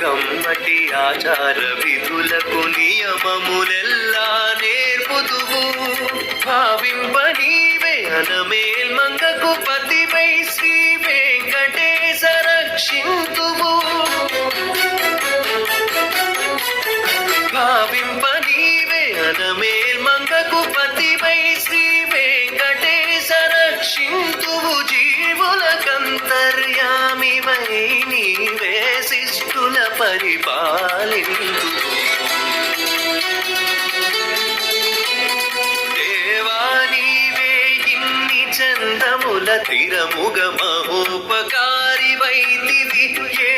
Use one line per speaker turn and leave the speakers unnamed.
కమ్మటి ఆచార విధులకు నియమములెల్లా నేర్పుదువు భావింప నీవే అనమేల్ మంగకు పతివై శ్రీ వెంకటేశ రక్షింతువు భావింప నీవే అనమేల్ మంగకు పతివై శ్రీ వెంకటేశ రక్షింతువు జీవులకంతర్యామివై నీవే శిష్టుల పరిపాలింతువు దేవా నీవే ఇన్ని చందముల తిరముగ మహోపకారి వైదివి ఏ